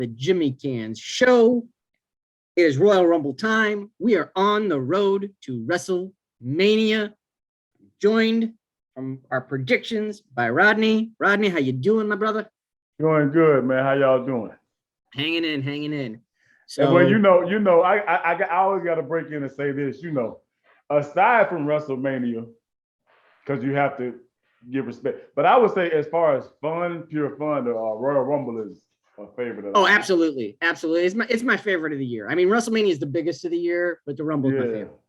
the Jimmy Canz show. It is Royal Rumble time. We are on the road to WrestleMania, joined from our predictions by Rodney. Rodney, how you doing, my brother? Doing good, man. How y'all doing? Hanging in. So, and well, I always got to break in and say this. Aside from WrestleMania, because you have to give respect, but I would say as far as fun, pure fun, the Royal Rumble is my favorite. Oh, absolutely. It's my favorite of the year. I mean, WrestleMania is the biggest of the year, but the Rumble is my favorite.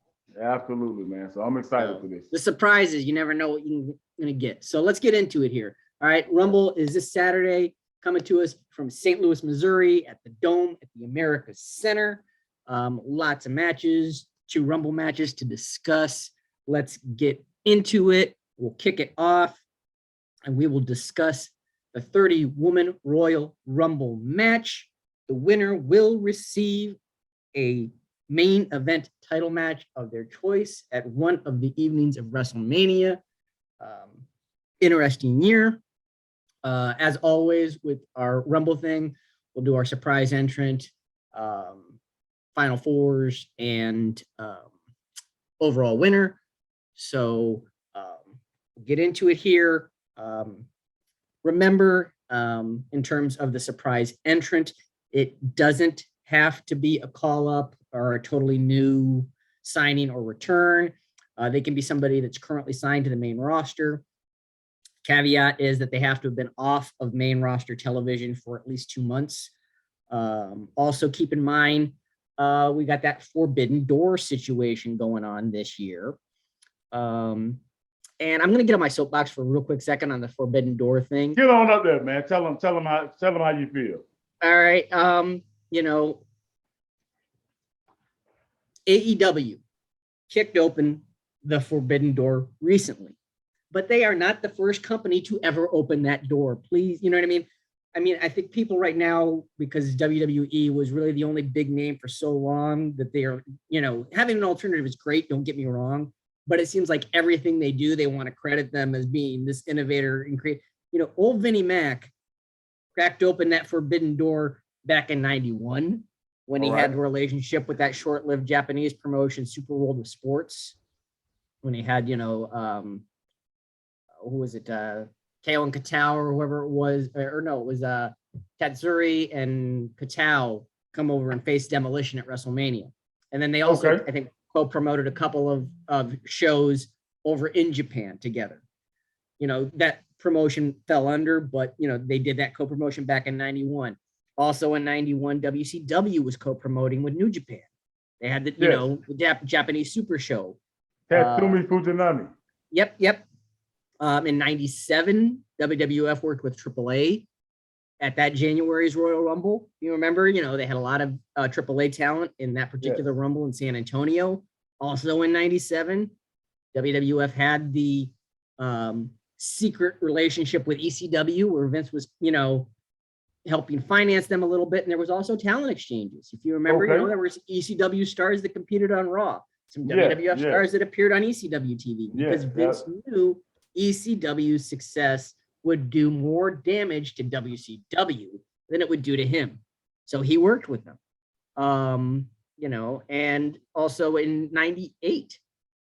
Absolutely, man. So I'm excited for this. The surprises, you never know what you're going to get. So let's get into it here. All right, Rumble is this Saturday, coming to us from St. Louis, Missouri, at the Dome at the America Center. Lots of matches, 2 Rumble matches to discuss. Let's get into it. We'll kick it off, and we will discuss the 30-woman Royal Rumble match. The winner will receive a main event title match of their choice at one of the evenings of WrestleMania. Interesting year. As always, with our Rumble thing, we'll do our surprise entrant, Final Fours, and overall winner. So we'll get into it here. Remember, in terms of the surprise entrant, it doesn't have to be a call-up or a totally new signing or return. They can be somebody that's currently signed to the main roster. Caveat is that they have to have been off of main roster television for at least 2 months. Also keep in mind, we got that Forbidden Door situation going on this year. And I'm going to get on my soapbox for a real quick second on the Forbidden Door thing. Get on up there, man. Tell them how you feel. All right. AEW kicked open the Forbidden Door recently, but they are not the first company to ever open that door. Please, you know what I mean? I think people right now, because WWE was really the only big name for so long, that they are, having an alternative is great. Don't get me wrong. But it seems like everything they do, they want to credit them as being this innovator and create. Old Vinnie Mac cracked open that Forbidden Door back in '91 when he had a relationship with that short-lived Japanese promotion, Super World of Sports. When he had, who was it? Kao and Katao or whoever it was, or no, it was Tatsuri and Katao come over and face Demolition at WrestleMania. And then they also, I think, co-promoted a couple of shows over in Japan together. That promotion fell under, but they did that co-promotion back in '91. Also in '91, WCW was co-promoting with New Japan. They had the Japanese Super Show. Tatsumi Fujinami. Yep. In '97, WWF worked with AAA at that January's Royal Rumble. You remember, they had a lot of AAA talent in that particular Rumble in San Antonio. Also in '97, WWF had the secret relationship with ECW, where Vince was, helping finance them a little bit. And there was also talent exchanges. If you remember, there was ECW stars that competed on Raw, some WWF stars that appeared on ECW TV, because Vince knew ECW's success would do more damage to WCW than it would do to him. So he worked with them. And also in '98,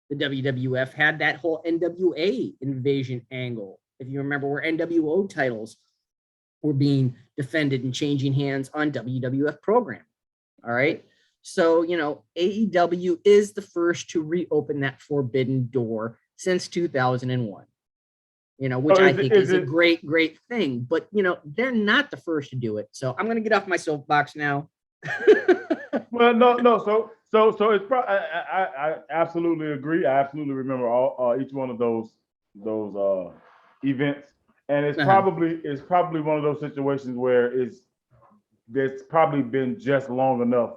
the WWF had that whole NWA invasion angle. If you remember, where NWO titles were being defended and changing hands on WWF program. All right. So, AEW is the first to reopen that Forbidden Door since 2001. Which I think is a great, great thing. But, they're not the first to do it. So I'm going to get off my soapbox now. Well, no. So it's probably, I absolutely agree. I absolutely remember each one of those events, and it's probably one of those situations where there's probably been just long enough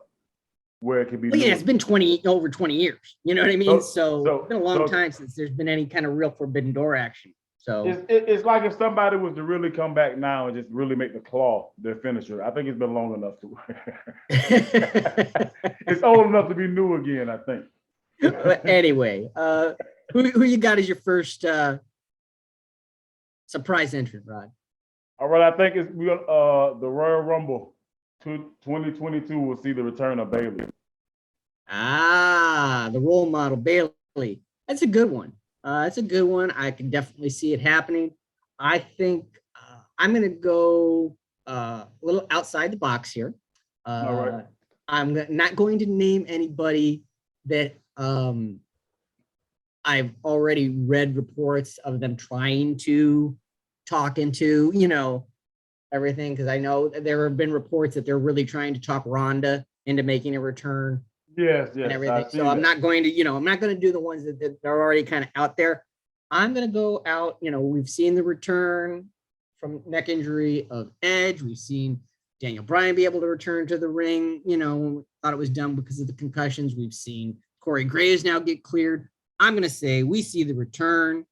where it can be. Well, it's been over 20 years. You know what I mean? So it's been a long time since there's been any kind of real Forbidden Door action. So it's like if somebody was to really come back now and just really make the Claw their finisher. I think it's been long enough to. It's old enough to be new again, I think. But anyway, who you got as your first surprise entrant, Rod? All right, I think it's the Royal Rumble 2022 will see the return of Bailey. Ah, the role model Bailey. That's a good one. That's a good one. I can definitely see it happening. I think I'm going to go a little outside the box here. All right. I'm not going to name anybody that I've already read reports of them trying to talk into, everything, because I know there have been reports that they're really trying to talk Ronda into making a return. Yes, And yes. everything. So I'm not going to, I'm not going to do the ones that are already kind of out there. I'm going to go out, we've seen the return from neck injury of Edge. We've seen Daniel Bryan be able to return to the ring, thought it was done because of the concussions. We've seen Corey Graves now get cleared. I'm going to say we see the return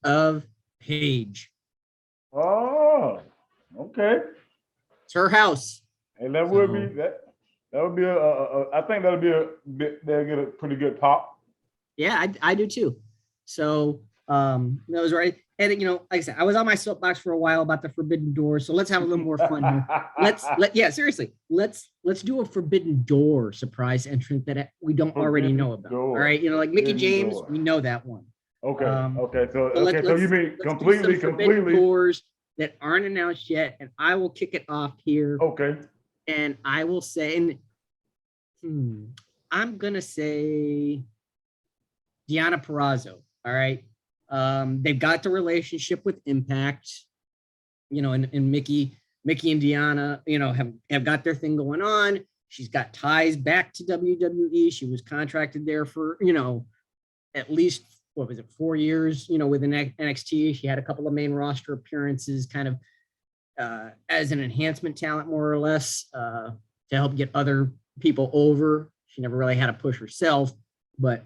of Paige. Oh, okay. It's her house. And that would be that. That would be I think that'll be they'll get a pretty good pop. Yeah, I do too. So that was right. And like I said, I was on my soapbox for a while about the Forbidden Door. So let's have a little more fun here. Seriously, let's do a Forbidden Door surprise entrant that we don't already know about. All right, like Mickey James, we know that one. Okay. So you mean let's completely doors that aren't announced yet, and I will kick it off here. Okay. And I will say, I'm gonna say Deonna Purrazzo. All right. They've got the relationship with Impact, and Mickey and Deonna, have got their thing going on. She's got ties back to WWE. She was contracted there for, at least, 4 years, with NXT. She had a couple of main roster appearances kind of as an enhancement talent, more or less, to help get other people over. She never really had to push herself, but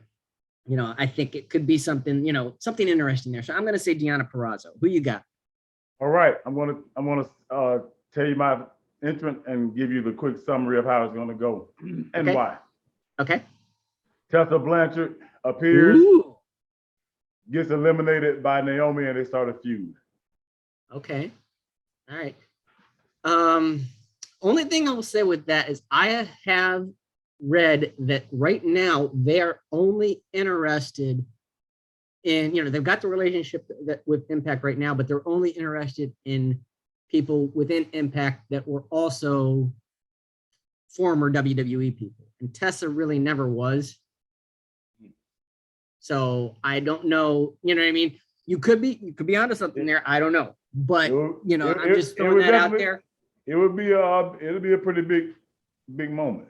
I think it could be something, something interesting there. So I'm going to say Deonna Purrazzo. Who you got? All right, I'm gonna tell you my entrant and give you the quick summary of how it's going to go and why. Okay. Tessa Blanchard appears, Ooh. Gets eliminated by Naomi, and they start a feud. Okay. All right. Only thing I will say with that is I have read that right now they're only interested in, they've got the relationship with Impact right now, but they're only interested in people within Impact that were also former WWE people. And Tessa really never was. So I don't know, you know what I mean? You could be onto something there. I don't know. But I'm just throwing that out there. It'll be a pretty big moment.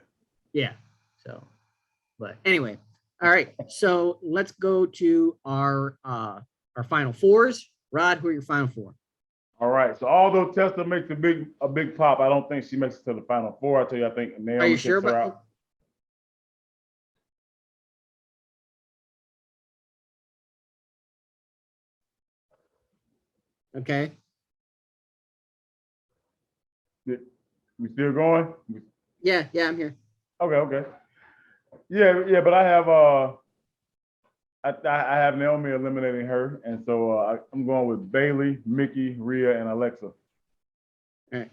Yeah. So, but anyway, all right. So let's go to our final fours. Rod, who are your final four? All right. So although Tessa makes a big pop, I don't think she makes it to the final four. I tell you, I think Naomi are you takes sure her out. Okay. We still going? Yeah, I'm here. Okay. Yeah, but I have I have Naomi eliminating her, and so I'm going with Bailey, Mickey, Rhea, and Alexa. All right.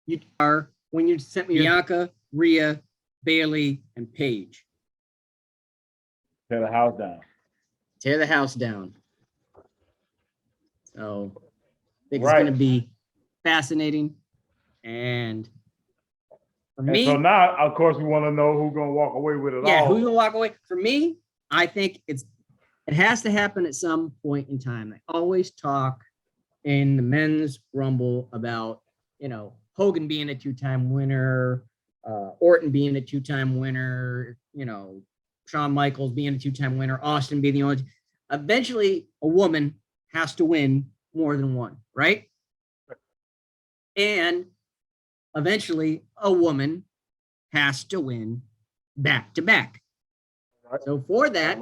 You are when you sent me Bianca, Rhea, Bailey, and Paige. Tear the house down. Tear the house down. So I think it's going to be fascinating. And for me, so now, of course, we want to know who's going to walk away with it all. Yeah, who's going to walk away? For me, I think it has to happen at some point in time. I always talk in the men's rumble about, Hogan being a two-time winner, Orton being a two-time winner, Shawn Michaels being a two-time winner, Austin being the only. Eventually, a woman has to win more than one, right? And eventually, a woman has to win back to back. Right. So for that,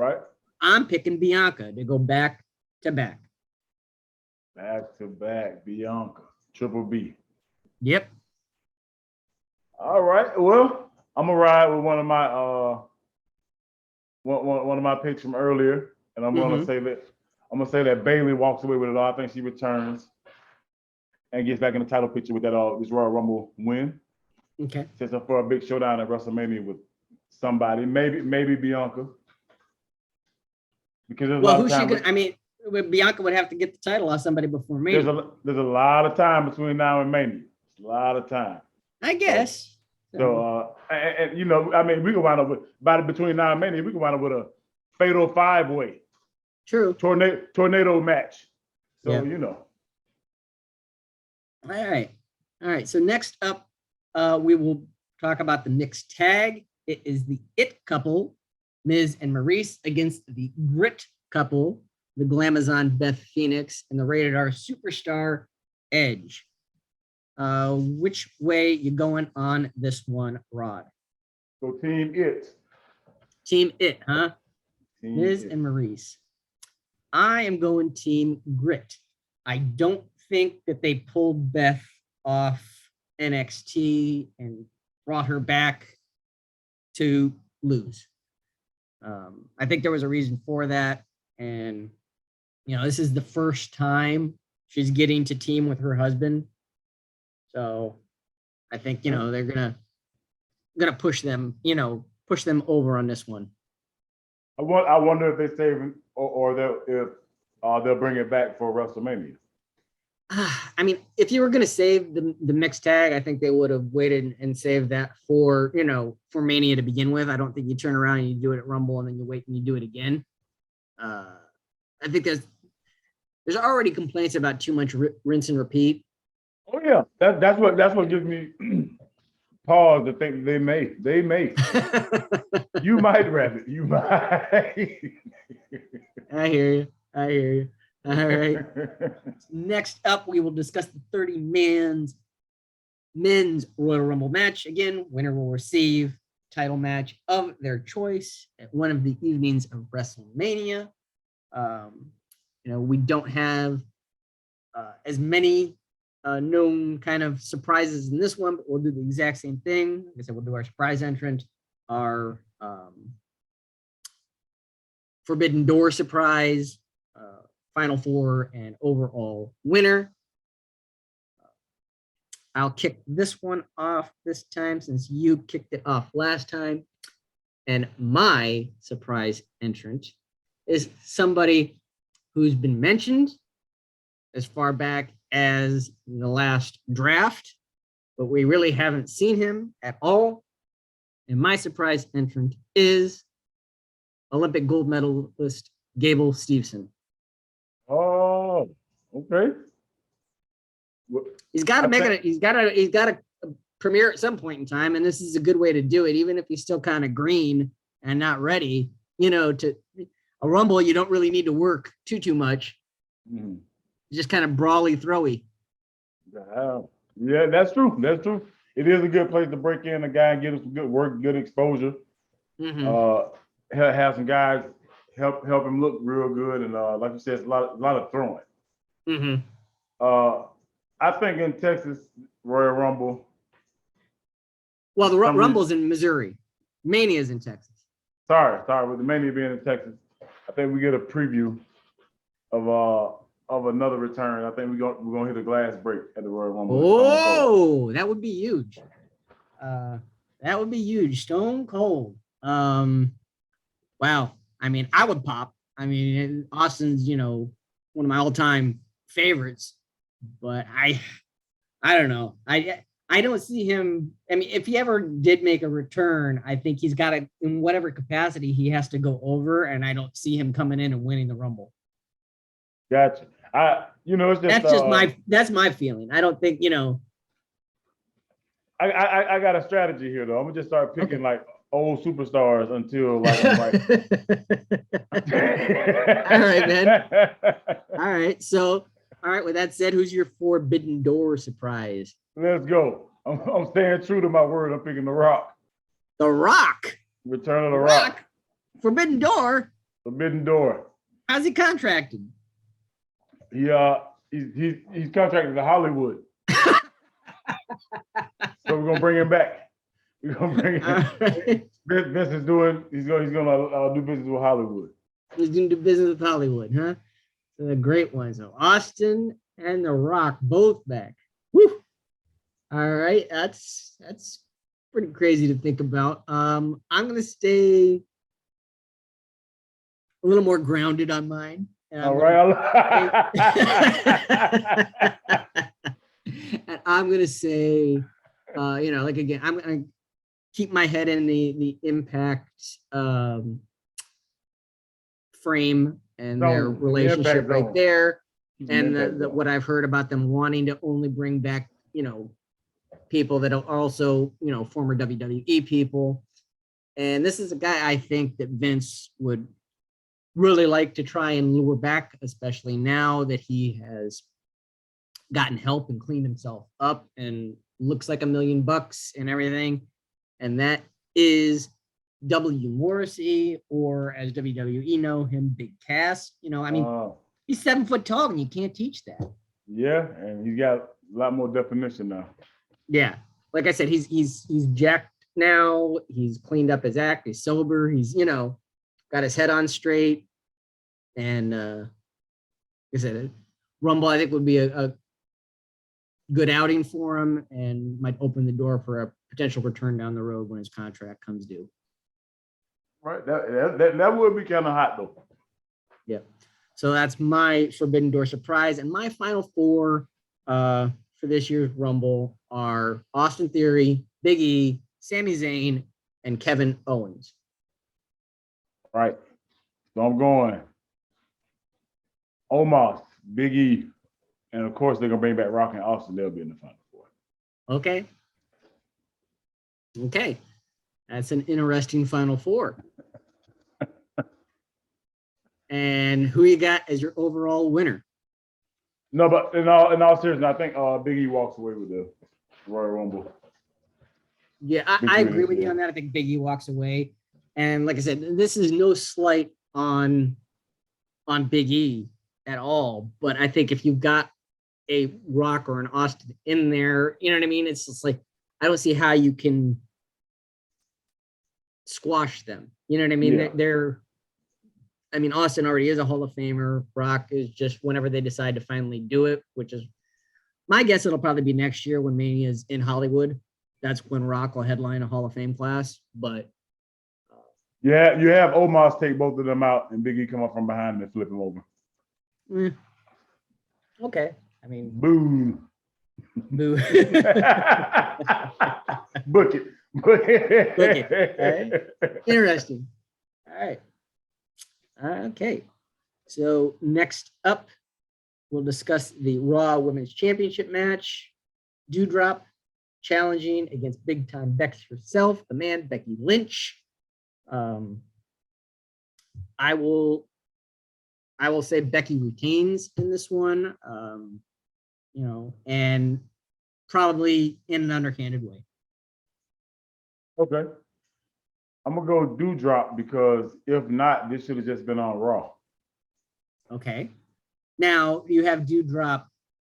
I'm picking Bianca to go back to back. Back to back, Bianca, Triple B. Yep. All right. Well, I'm gonna ride with one of my picks from earlier, and I'm gonna say that Bailey walks away with it all. I think she returns and gets back in the title picture with that this Royal Rumble win. Okay. Sets up for a big showdown at WrestleMania with somebody, maybe Bianca. Because there's a Well, lot of who's she time. gonna? I mean, Bianca would have to get the title off somebody before Mania. There's a lot of time between now and Mania. A lot of time. I guess. So, and you know, I mean, we can wind up with between now and Mania, we can wind up with a fatal 5-way. True. Tornado match. So, Yeah. you know. All right. So next up, we will talk about the mixed tag. It is the It couple, Miz and Maurice, against the Grit couple, the Glamazon Beth Phoenix and the Rated R Superstar Edge. Which way you going on this one, Rod? So Team It. Team It, huh? Team Miz It. and Maurice. I am going Team Grit. I don't think that they pulled Beth off NXT and brought her back to lose. I think there was a reason for that. And, you know, this is the first time she's getting to team with her husband. So I think, you know, they're gonna push them, push them over on this one. I wonder if they save him or they'll bring it back for WrestleMania. I mean, if you were going to save the mixed tag, I think they would have waited and saved that for Mania to begin with. I don't think you turn around and you do it at Rumble and then you wait and you do it again. I think there's already complaints about too much rinse and repeat. Oh yeah, that's what gives me pause to think they may. You might, Rabbit. You might. I hear you. All right. Next up, we will discuss the 30 men's Royal Rumble match. Again, winner will receive title match of their choice at one of the evenings of WrestleMania. We don't have as many known kind of surprises in this one, but we'll do the exact same thing. Like I said, we'll do our surprise entrant, our Forbidden Door surprise, Final Four, and overall winner. I'll kick this one off this time since you kicked it off last time. And my surprise entrant is somebody who's been mentioned as far back as the last draft, but we really haven't seen him at all. And my surprise entrant is Olympic gold medalist Gable Steveson. Oh, okay. He's got to make it. He's got to premiere at some point in time, and this is a good way to do it. Even if he's still kind of green and not ready, to a Rumble, you don't really need to work too much. Mm. Just kind of brawly, throwy. Yeah, that's true. That's true. It is a good place to break in a guy and get him some good work, good exposure. Mm-hmm. Have some guys help him look real good, and like you said, it's a lot of throwing. Mm-hmm. I think in Texas Royal Rumble. Well, the Rumble's in Missouri. Mania's in Texas. Sorry, with the Mania being in Texas, I think we get a preview of another return. I think we're gonna hit a glass break at the Royal Rumble. Oh, that would be huge. That would be huge. Stone Cold. Wow. I mean, I would pop. I mean, Austin's, one of my all-time favorites, but I don't know. I don't see him. I mean, if he ever did make a return, I think he's got to, in whatever capacity, he has to go over, and I don't see him coming in and winning the Rumble. Gotcha. It's just that's my feeling. I don't think, I got a strategy here though. I'm gonna just start picking like old superstars until like I'm like. All right, man. All right. So, with that said, who's your Forbidden Door surprise? Let's go. I'm staying true to my word. I'm picking The Rock. The Rock. Return of The Rock. Forbidden Door. Forbidden Door. How's he contracted? He's contracted to Hollywood. So we're gonna bring him back. We're gonna bring him. Right. Vince is doing. He's gonna do business with Hollywood. He's gonna do business with Hollywood, huh? So the great ones. So Austin and The Rock both back. Woo! All right, that's pretty crazy to think about. I'm gonna stay a little more grounded on mine. And All right. and I'm gonna say, like again, I'm gonna keep my head in the Impact frame and their Zone, the relationship Impact right zone. there, He's an and Impact zone. what I've heard about them wanting to only bring back, people that are also, former WWE people. And this is a guy I think that Vince would really like to try and lure back, especially now that he has gotten help and cleaned himself up and looks like $1,000,000 and everything. And that is W. Morrissey, or as WWE know him, Big Cass. He's 7 foot tall, and you can't teach that. Yeah, and he's got a lot more definition now. Yeah, like I said, he's jacked now. He's cleaned up his act. He's sober. He's got his head on straight. And like I said, Rumble I think would be a good outing for him, and might open the door for a potential return down the road when his contract comes due. Right, that would be kind of hot though. Yeah. So that's my Forbidden Door surprise, and my final four for this year's Rumble are Austin Theory, Big E, Sami Zayn, and Kevin Owens. Right. So I'm going Omos, Big E, and of course they're gonna bring back Rock and Austin. They'll be in the final four. Okay. That's an interesting final four. And who you got as your overall winner? No, but in all seriousness, I think Big E walks away with the Royal Rumble. Yeah, I agree with you on that. I think Big E walks away. And like I said, this is no slight on Big E at all. But I think if you've got a Rock or an Austin in there, you know what I mean? It's just like, I don't see how you can squash them. You know what I mean? Yeah. Austin already is a Hall of Famer. Rock is just whenever they decide to finally do it, which is my guess, it'll probably be next year when Mania is in Hollywood. That's when Rock will headline a Hall of Fame class. But yeah, you have Omos take both of them out, and Big E come up from behind and flip him over. Okay, boo. Boo. Book it. Book it. All right. Interesting. All right. Okay. So next up, we'll discuss the Raw Women's Championship match. Doudrop challenging against big time Bex herself, the man Becky Lynch. I will say Becky retains in this one. And probably in an underhanded way. Okay. I'm gonna go Doudrop because if not, this should have just been on Raw. Okay. Now, you have Doudrop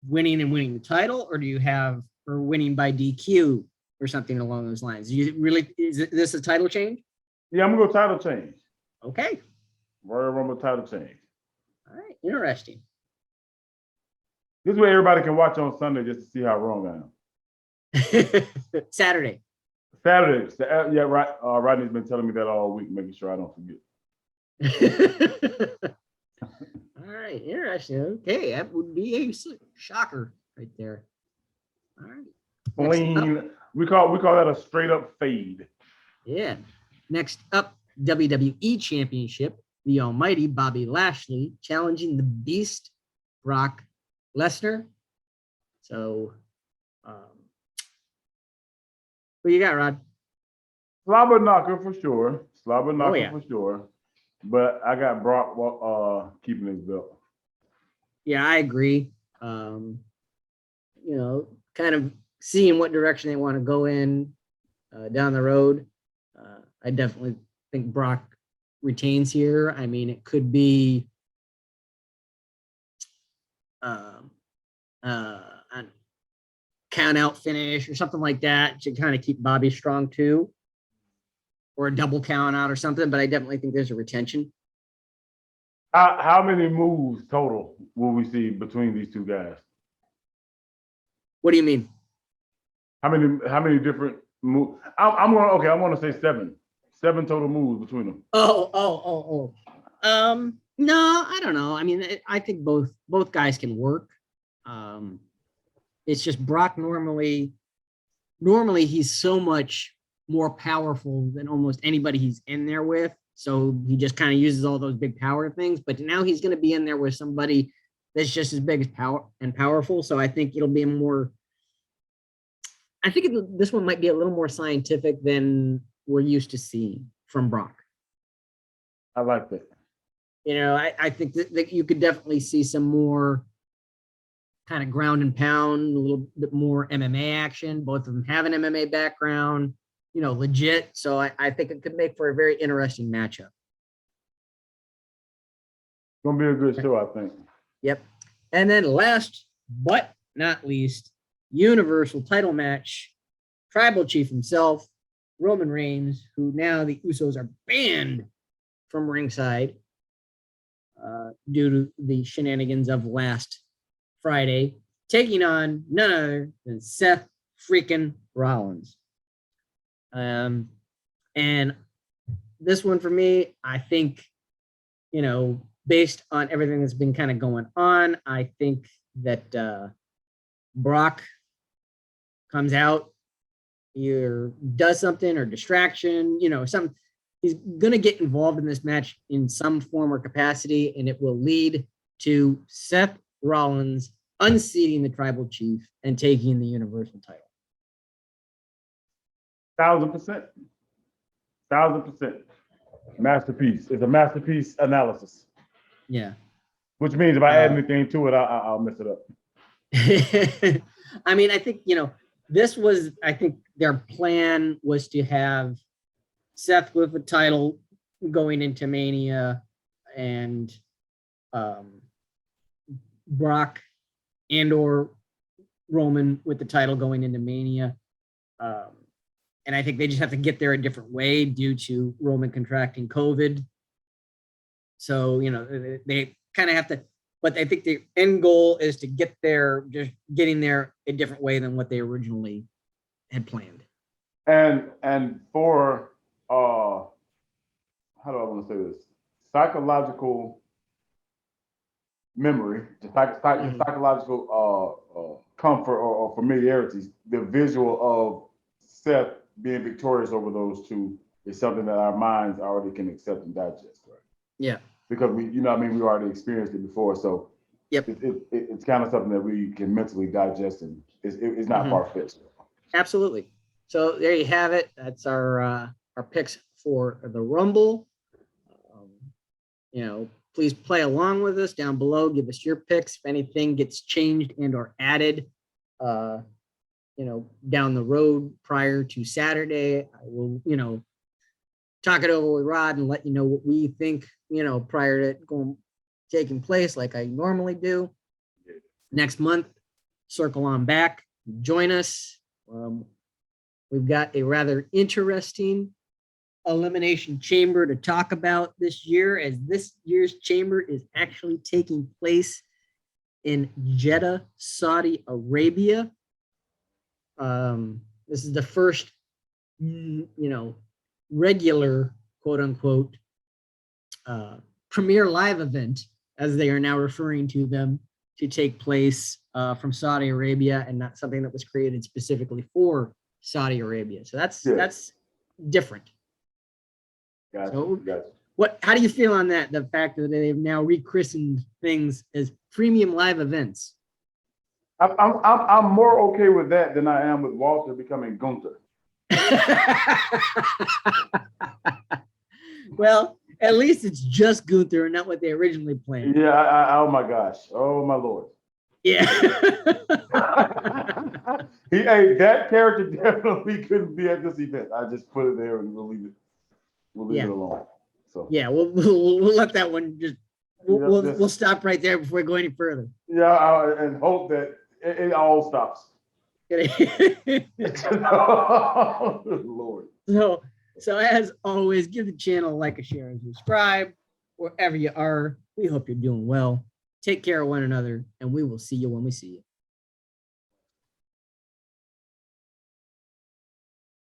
winning the title, or do you have her winning by DQ or something along those lines? Is this a title change? Yeah, I'm gonna go title change. Okay. Royal Rumble title change. All right. Interesting. This way everybody can watch on Sunday just to see how wrong I am. Saturday. Yeah, right. Rodney's been telling me that all week, making sure I don't forget. All right, interesting. Okay, that would be a shocker right there. All right. Clean. We call that a straight up fade. Yeah. Next up, WWE Championship. The almighty Bobby Lashley challenging the Beast, Brock Lesnar. So, who you got, Rod? Slobber knocker for sure. For sure. But I got Brock keeping his belt. Yeah, I agree. Kind of seeing what direction they want to go in down the road. I definitely think Brock retains here. It could be a count out finish or something like that to kind of keep Bobby strong too, or a double count out or something. But I definitely think there's a retention. How many moves total will we see between these two guys? What do you mean? How many different I'm going. Okay, I'm going to say seven. Seven total moves between them. No, I don't know. I mean, I think both guys can work. It's just Brock normally he's so much more powerful than almost anybody he's in there with. So he just kind of uses all those big power things. But now he's going to be in there with somebody that's just as big as powerful. So I think it'll be more. I think this one might be a little more scientific than we're used to seeing from Brock. I like that. I think that you could definitely see some more kind of ground and pound, a little bit more MMA action. Both of them have an MMA background, legit. So I think it could make for a very interesting matchup. It's going to be a good show, I think. Yep. And then last but not least, Universal title match, Tribal Chief himself, Roman Reigns, who now the Usos are banned from ringside due to the shenanigans of last Friday, taking on none other than Seth freaking Rollins. And this one for me, I think, based on everything that's been kind of going on, I think that Brock comes out, either does something or distraction, he's going to get involved in this match in some form or capacity, and it will lead to Seth Rollins unseating the Tribal Chief and taking the Universal title. 1,000%. 1,000%. Masterpiece. It's a masterpiece analysis. Yeah. Which means if I add anything to it, I'll mess it up. I mean, I think, I think their plan was to have Seth with the title going into Mania and Brock and or Roman with the title going into Mania. And I think they just have to get there a different way due to Roman contracting COVID. So, they kind of have to, but I think the end goal is to get there, just getting there a different way than what they originally had planned. And for, how do I want to say this? Psychological memory, psychological comfort or familiarity, the visual of Seth being victorious over those two is something that our minds already can accept and digest, right? Yeah. Because we already experienced it before, so yep, it's kind of something that we can mentally digest, and it's not far-fetched. Absolutely. So there you have it. That's our picks for the Rumble. Please play along with us down below. Give us your picks if anything gets changed and or added. Down the road prior to Saturday, I will, talk it over with Rod and let you know what we think, prior to it taking place like I normally do. Next month, circle on back, join us. We've got a rather interesting elimination chamber to talk about this year, as this year's chamber is actually taking place in Jeddah, Saudi Arabia. This is the first, regular, quote unquote, premier live event, as they are now referring to them, to take place from Saudi Arabia, and not something that was created specifically for Saudi Arabia. So that's different. Gotcha. So how do you feel on that? The fact that they've now rechristened things as premium live events. I'm more okay with that than I am with Walter becoming Gunther. Well, at least it's just Gunther and not what they originally planned. Yeah, oh my gosh. Oh my Lord. Yeah. That character definitely couldn't be at this event. I just put it there and we'll leave it. We'll leave it alone. So yeah, we'll let that one just we'll stop right there before we go any further. Yeah, and hope that it all stops. Lord. So as always, give the channel a like, a share, and subscribe wherever you are. We hope you're doing well. Take care of one another, and we will see you when we see you.